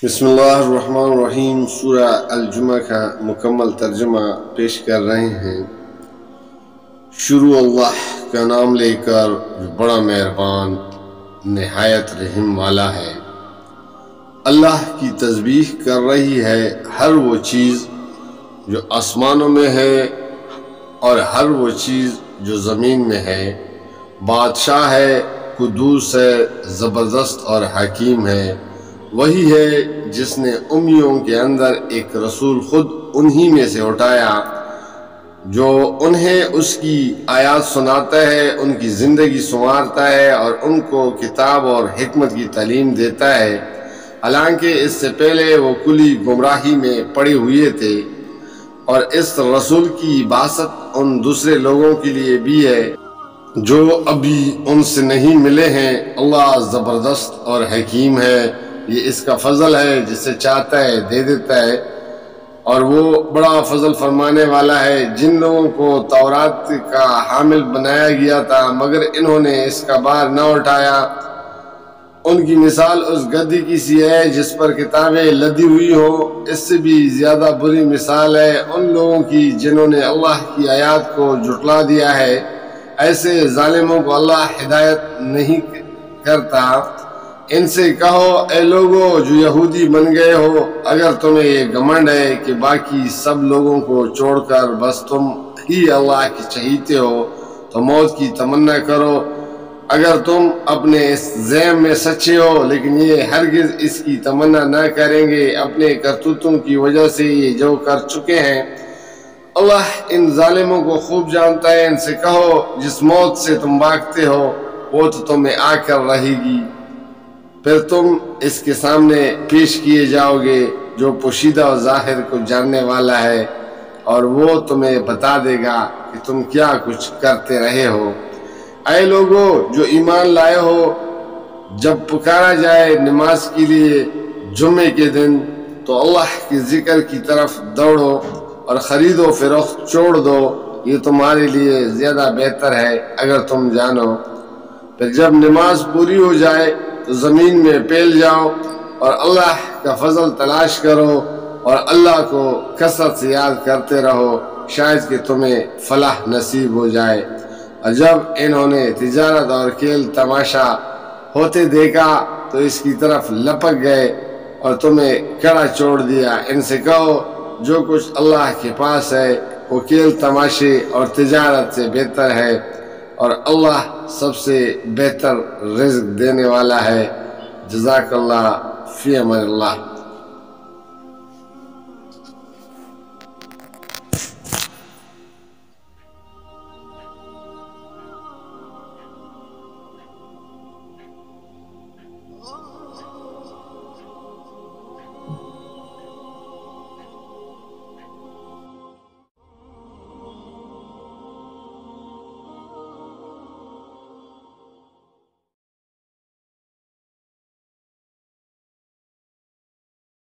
بسم اللہ الرحمن الرحیم۔ سورہ الجمعہ کا مکمل ترجمہ پیش کر رہے ہیں۔ شروع اللہ کا نام لے کر جو بڑا مہربان نہایت رحم والا ہے۔ اللہ کی تسبیح کر رہی ہے ہر وہ چیز جو آسمانوں میں ہے اور ہر وہ چیز جو زمین میں ہے۔ بادشاہ ہے، قدوس ہے، زبردست اور حکیم ہے۔ وہی ہے جس نے امیوں کے اندر ایک رسول خود انہی میں سے اٹھایا جو انہیں اس کی آیات سناتا ہے، ان کی زندگی سنوارتا ہے اور ان کو کتاب اور حکمت کی تعلیم دیتا ہے، حالانکہ اس سے پہلے وہ کلی گمراہی میں پڑے ہوئے تھے۔ اور اس رسول کی بعثت ان دوسرے لوگوں کے لیے بھی ہے جو ابھی ان سے نہیں ملے ہیں۔ اللہ زبردست اور حکیم ہے، یہ اس کا فضل ہے، جسے چاہتا ہے دے دیتا ہے، اور وہ بڑا فضل فرمانے والا ہے۔ جن لوگوں کو تورات کا حامل بنایا گیا تھا مگر انہوں نے اس کا بار نہ اٹھایا، ان کی مثال اس گدھی کی سی ہے جس پر کتابیں لدی ہوئی ہوں۔ اس سے بھی زیادہ بری مثال ہے ان لوگوں کی جنہوں نے اللہ کی آیات کو جھٹلا دیا ہے۔ ایسے ظالموں کو اللہ ہدایت نہیں کرتا۔ ان سے کہو، اے لوگوں جو یہودی بن گئے ہو، اگر تمہیں یہ گھمنڈ ہے کہ باقی سب لوگوں کو چھوڑ کر بس تم ہی اللہ کی چہیتے ہو، تو موت کی تمنا کرو اگر تم اپنے اس زعم میں سچے ہو، لیکن یہ ہرگز اس کی تمنا نہ کریں گے اپنے کرتوتوں کی وجہ سے یہ جو کر چکے ہیں۔ اللہ ان ظالموں کو خوب جانتا ہے۔ ان سے کہو، جس موت سے تم بھاگتے ہو وہ تو تمہیں آ کر رہے گی، پھر تم اس کے سامنے پیش کیے جاؤ گے جو پوشیدہ و ظاہر کو جاننے والا ہے، اور وہ تمہیں بتا دے گا کہ تم کیا کچھ کرتے رہے ہو۔ اے لوگو جو ایمان لائے ہو، جب پکارا جائے نماز کے لیے جمعے کے دن تو اللہ کے ذکر کی طرف دوڑو اور خرید و فروخت چھوڑ دو، یہ تمہارے لیے زیادہ بہتر ہے اگر تم جانو۔ پھر جب نماز پوری ہو جائے تو زمین میں پھیل جاؤ اور اللہ کا فضل تلاش کرو اور اللہ کو کثرت سے یاد کرتے رہو، شاید کہ تمہیں فلاح نصیب ہو جائے۔ اور جب انہوں نے تجارت اور کھیل تماشا ہوتے دیکھا تو اس کی طرف لپک گئے اور تمہیں کڑا چھوڑ دیا۔ ان سے کہو، جو کچھ اللہ کے پاس ہے وہ کھیل تماشے اور تجارت سے بہتر ہے، اور اللہ سب سے بہتر رزق دینے والا ہے۔ جزاک اللہ، فی امان اللہ۔